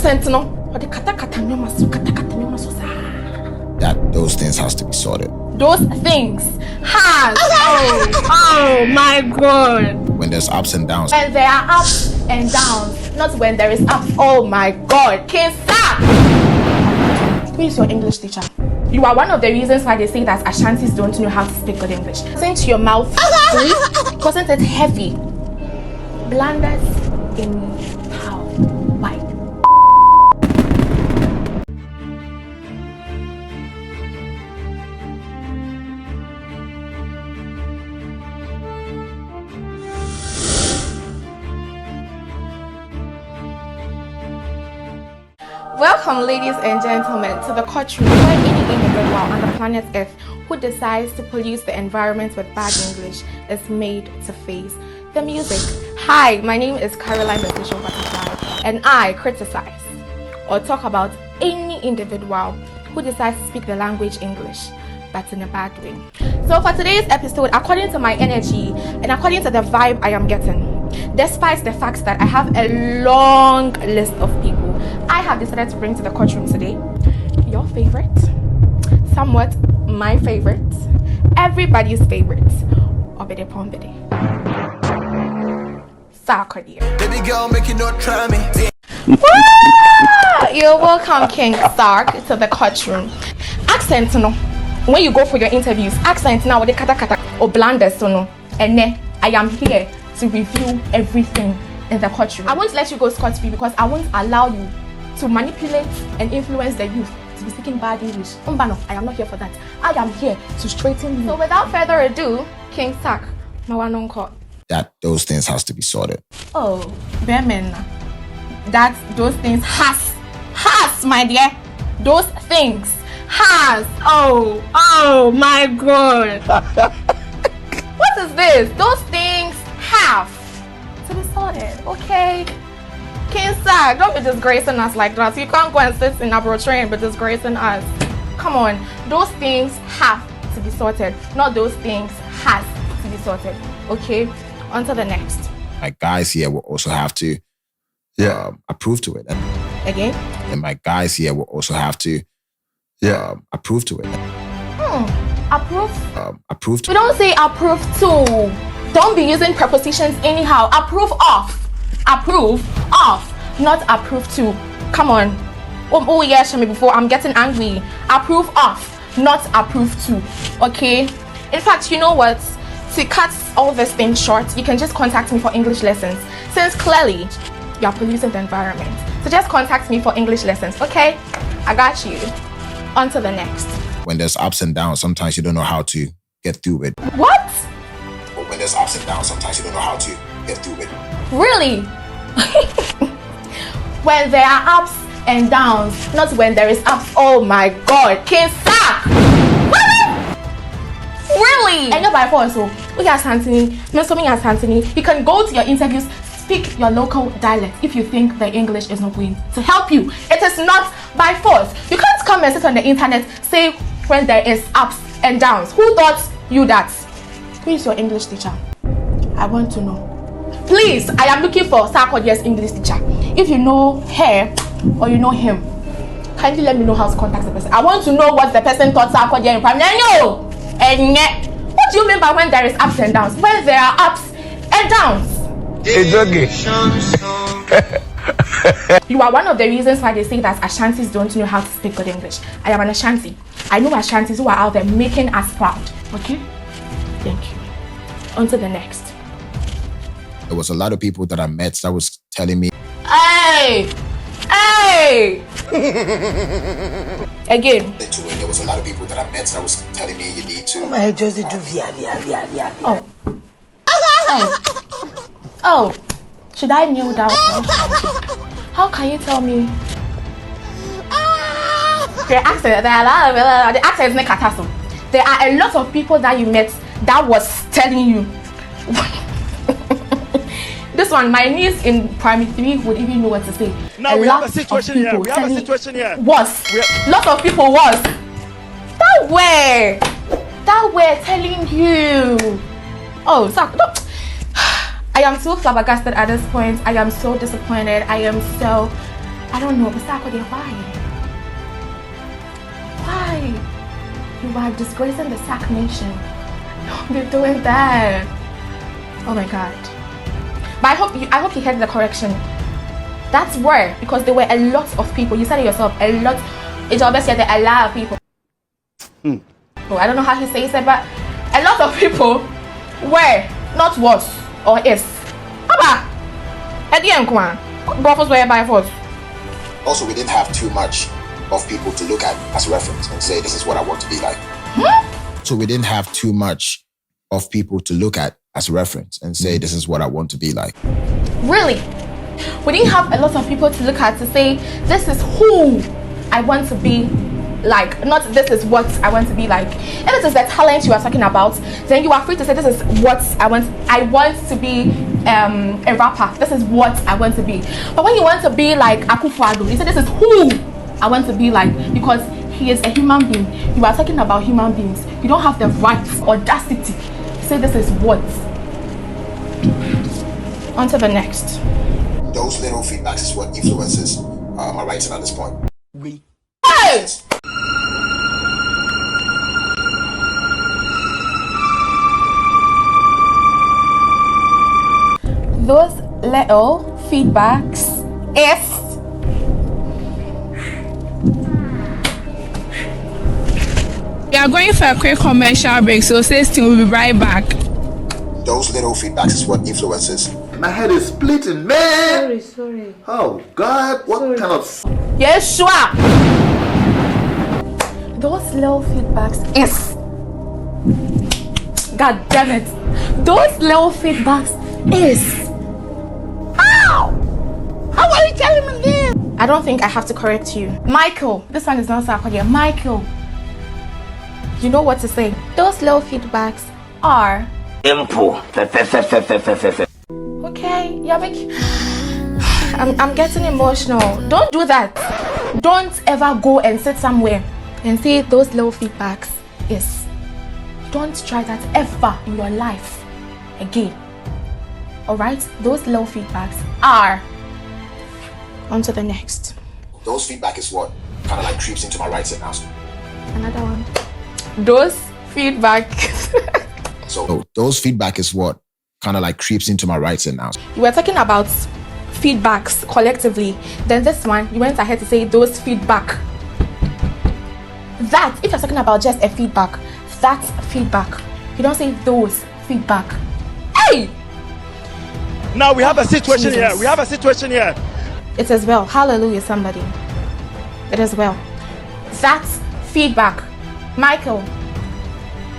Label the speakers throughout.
Speaker 1: accent no. Or the kata nyoma so
Speaker 2: That those things has to be sorted.
Speaker 1: Those things has. Oh my God.
Speaker 2: When there's ups and downs.
Speaker 1: When there are ups and downs, not when there is ups. Oh my God. King Sark. Who is your English teacher? You are one of the reasons why they say that Ashantis don't know how to speak good English. Into your mouth, wasn't it heavy? Blunders in how? Why? Welcome, ladies and gentlemen, to the courtroom where any individual on the planet Earth who decides to pollute the environment with bad English is made to face the music. Hi, my name is Caroline the Social Butterfly, and I criticize or talk about any individual who decides to speak the language English, but in a bad way. So for today's episode, according to my energy and according to the vibe I am getting, despite the fact that I have a long list of people I have decided to bring to the courtroom today, your favorite, somewhat my favorite, everybody's favorite, Obede Pombede, Sarkodie.
Speaker 3: Baby girl, make you not try me.
Speaker 1: You're welcome, King Sark, to the courtroom. Accent, no. When you go for your interviews, accent now with the kata or blunders, no. And then I am here to review everything in the courtroom. I won't let you go scot-free because I won't allow you to manipulate and influence the youth to be speaking bad English. I am not here for that. I am here to straighten you. So without further ado, King Sark, Mawanonko.
Speaker 2: That those things has to be sorted.
Speaker 1: Oh, Bemen. That those things has, my dear. Those things has. Oh my God. What is this? Those things have to be sorted, okay? King Sark, don't be disgracing us like that. You can't go and sit in our train but disgracing us. Come on, those things have to be sorted, not those things has to be sorted. Okay, on to the next.
Speaker 2: My guys here will also have to approve to it.
Speaker 1: Again?
Speaker 2: And my guys here will also have to approve to it.
Speaker 1: Approve?
Speaker 2: Approve to
Speaker 1: We don't say approve to. Don't be using prepositions anyhow. Approve of. Approve of, not approve to. Come on. Oh yes, me before I'm getting angry. Approve of, not approve to. Okay? In fact, you know what? To cut all this thing short, you can just contact me for English lessons. Since clearly you're polluting the environment. So just contact me for English lessons, okay? I got you. On to the next.
Speaker 2: When there's ups and downs, sometimes you don't know how to get through it.
Speaker 1: What?
Speaker 2: But when there's ups and downs, sometimes you don't know how to get through it.
Speaker 1: Really? When there are ups and downs, not when there is ups. Oh my God, King Sark! Really? And not by force. So we are Santini. You can go to your interviews, speak your local dialect if you think the English is not going to help you. It is not by force. You can't come and sit on the internet say when there is ups and downs. Who taught you that? Who is your English teacher? I want to know. Please, I am looking for Sarkodie's English teacher. If you know her or you know him, kindly let me know how to contact the person. I want to know what the person taught Sarkodie in primary. No! And what do you mean by when there is ups and downs? When there are ups and downs.
Speaker 3: It's okay.
Speaker 1: You are one of the reasons why they say that Ashantis don't know how to speak good English. I am an Ashanti. I know Ashantis who are out there making us proud. Okay? Thank you. On to the next.
Speaker 2: There was a lot of people that I met that was telling me,
Speaker 1: Hey! Again.
Speaker 2: there was a lot of people that I met that was telling me you need to.
Speaker 3: I just do via.
Speaker 1: Oh, should I kneel down? How can you tell me? The accent is Nekataso. There are a lot of people that you met that was telling you. This one, my niece in primary 3 would even know what to say.
Speaker 4: Now we have a situation here.
Speaker 1: Lots of people was that way telling you. Oh, Zach, no. I am so flabbergasted at this point. I am so disappointed. I am so I don't know, but Sarkodie, why? Why? You are disgracing the Sark nation. Don't be doing that. Oh my God. But I hope you heard the correction. That's where, because there were a lot of people. You said it yourself, a lot. It's obviously there are a lot of people. Oh, I don't know how he says it, but a lot of people were, not was or is. Papa, at the end, come on. Buffers were by force.
Speaker 2: Also, we didn't have too much of people to look at as a reference and say, this is what I want to be like. So we didn't have too much of people to look at as a reference and say, this is what I want to be like.
Speaker 1: Really? We didn't have a lot of people to look at to say, this is who I want to be like, not this is what I want to be like. If it is the talent you are talking about, then you are free to say, this is what I want. I want to be a rapper. This is what I want to be. But when you want to be like Akufo-Addo, you say, this is who I want to be like, because he is a human being. You are talking about human beings. You don't have the right, audacity to say this is what. On to the next.
Speaker 2: Those little feedbacks is what influences my writing at this point.
Speaker 1: Hey! Those little feedbacks is
Speaker 4: we are going for a quick commercial break, so stay tuned. We'll be right back.
Speaker 2: Those little feedbacks is what influences.
Speaker 5: My head is splitting, man.
Speaker 6: Sorry.
Speaker 5: Oh God, what kind of?
Speaker 1: Yeshua. Those little feedbacks is. God damn it. Those little feedbacks is. How? How are you telling me this? I don't think I have to correct you. Michael. This one is not Sarkodie. Michael. You know what to say. Those little feedbacks are. Okay, you're making. I'm getting emotional. Don't do that. Don't ever go and sit somewhere and say those little feedbacks is. Don't try that ever in your life again. Alright? Those little feedbacks are. On to the next.
Speaker 2: Those feedback is what kind of like creeps into my writing now.
Speaker 1: Another one. Those feedback.
Speaker 2: So those feedback is what kind of like creeps into my writing now.
Speaker 1: You were talking about feedbacks collectively. Then this one, you went ahead to say those feedback. That, if you're talking about just a feedback, that's feedback. You don't say those feedback. Hey!
Speaker 7: Now we have a situation
Speaker 1: Jesus.
Speaker 7: here. We have a situation here.
Speaker 1: It is well. Hallelujah, somebody. It is well. That's feedback. Michael.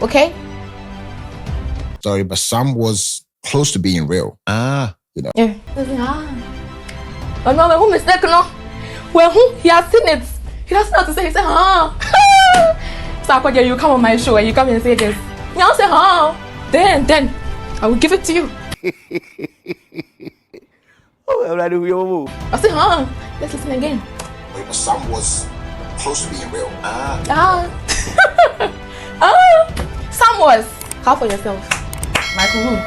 Speaker 1: Okay?
Speaker 2: Sorry, but some was close to being real. You know.
Speaker 1: Yeah. Oh no, who mistake no? Well, who he has seen it. He doesn't know how to say. He said, Sarkodie, you come on my show and you come and say this. You don't say, Then I will give it to you. I say, let's listen again.
Speaker 2: But some was close to being real.
Speaker 1: Some was. Call for yourself. Michael who?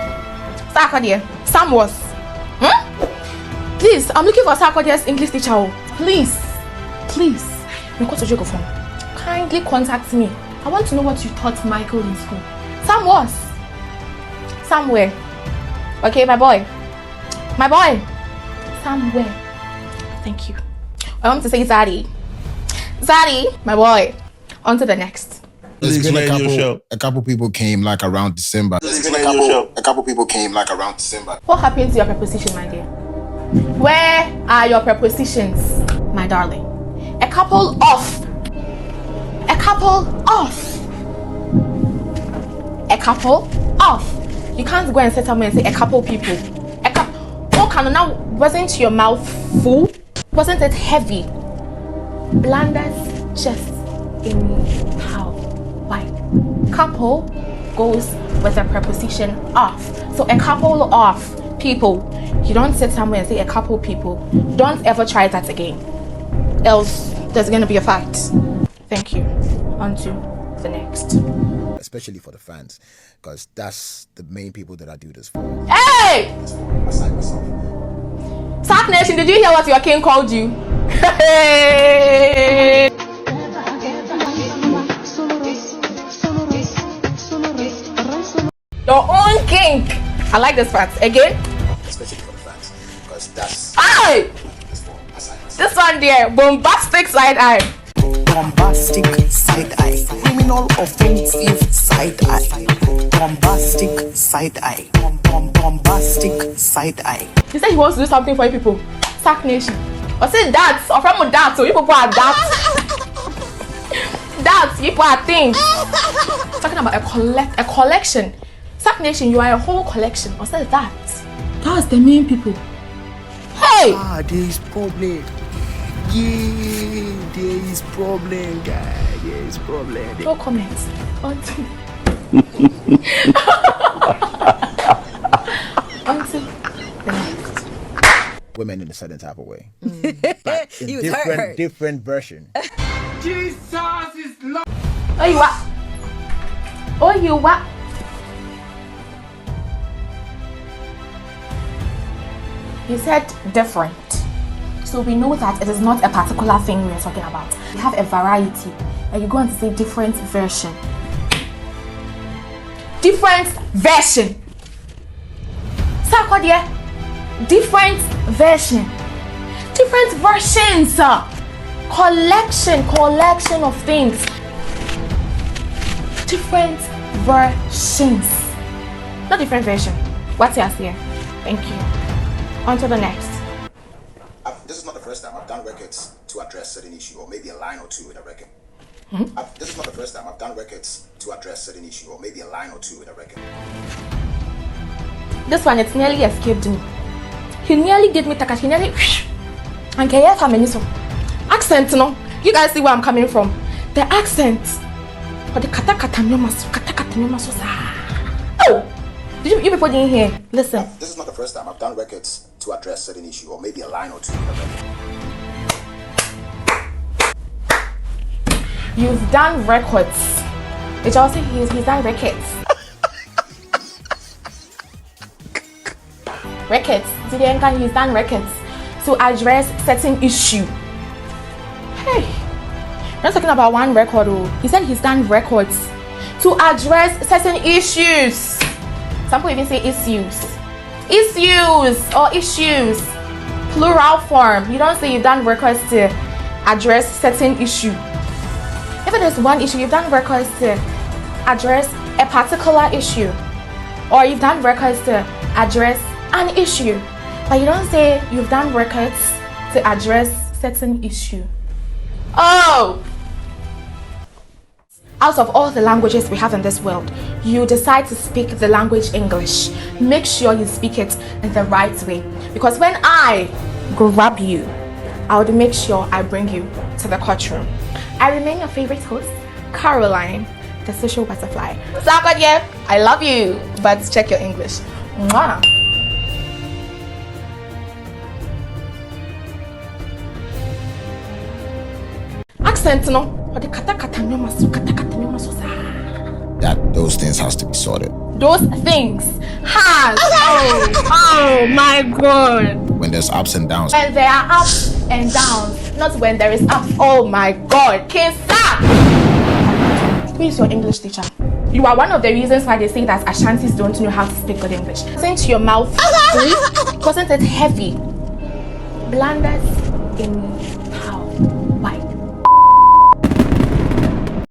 Speaker 1: Sarkodie. Some was. Please, I'm looking for Sarkodie's English teacher. Please. Kindly contact me. I want to know what you taught Michael in school. Some was. Somewhere. Okay, my boy. Somewhere. Thank you. I want to say Zaddy, my boy. On to the next.
Speaker 2: There's been a couple people came like around December. A couple people came like around December.
Speaker 1: What happened to your preposition, my dear? Where are your prepositions, my darling? A couple of. You can't go and sit somewhere and say a couple people. Now, wasn't your mouth full? Wasn't it heavy? Blunders just anyhow. Why? Couple goes with the preposition of. So a couple of people. You don't sit somewhere and say a couple people. Don't ever try that again. Else, there's going to be a fight. Thank you. On to the next.
Speaker 2: Especially for the fans, because that's the main people that I do this for.
Speaker 1: Hey!
Speaker 2: Aside myself.
Speaker 1: Sark Nation, did you hear what your king called you? Your own king. I like this part. Again?
Speaker 2: Especially for the fans. Because that's
Speaker 1: Aye!
Speaker 2: for assignments.
Speaker 1: This one there, bombastic side eye.
Speaker 6: Bombastic side eye, criminal offensive side eye, bombastic side eye, bombastic side eye.
Speaker 1: He said he wants to do something for you people. Sark Nation. Or say that, or from that, so you people are that. That, you people are things. Talking about a collection. Sark Nation, you are a whole collection. Or say that. That's the main people. Hey!
Speaker 6: There is problem. Yeah, there is problem, guy. There is problem.
Speaker 1: No comments. Until the next.
Speaker 2: Women in a certain type of way.
Speaker 8: He was hurt.
Speaker 2: Different version.
Speaker 1: Oh, you what? Oh, you what? You said different. So we know that it is not a particular thing we are talking about. We have a variety. And you're going to say different version. Different version. Sarkodie. Different version. Different versions. Collection of things. Different versions. Not different version. What's your here? Thank you. On to the next.
Speaker 2: This is not the first time I've done records to address certain issue, or maybe a line or two in a record. This is not the first time I've done records to address certain issue, or maybe a line or two in a record.
Speaker 1: This one, it nearly escaped me. He nearly gave me takat. He nearly. And can you hear so? Accent, no? You guys see where I'm coming from. The accent. Or the kata nyomaso. Oh! You people didn't hear. Listen.
Speaker 2: This is not the first time I've done records to address certain issue, or maybe a line or two in a record.
Speaker 1: You've done records. It's also he's done records. Records. He's done records to address certain issue. Hey, we're not talking about one record. He said he's done records to address certain issues. Some people even say issues. Issues or issues. Plural form. You don't say you've done records to address certain issue. If it is one issue, you've done records to address a particular issue. Or you've done records to address an issue. But you don't say you've done records to address certain issue. Oh! Out of all the languages we have in this world, you decide to speak the language English. Make sure you speak it in the right way. Because when I grab you, I would make sure I bring you to the courtroom. I remain your favorite host, Caroline, the social butterfly. Sarkodie, I love you, but check your English. Mwah. Accent, no?
Speaker 2: That those things has to be sorted.
Speaker 1: Those things has. Oh my God.
Speaker 2: When there's ups and downs.
Speaker 1: When there are ups and downs, not when there is ups. Oh my God. King Sark. Who is your English teacher? You are one of the reasons why they say that Ashantis don't know how to speak good English. Wasn't your mouth free? Wasn't it heavy? Blunders in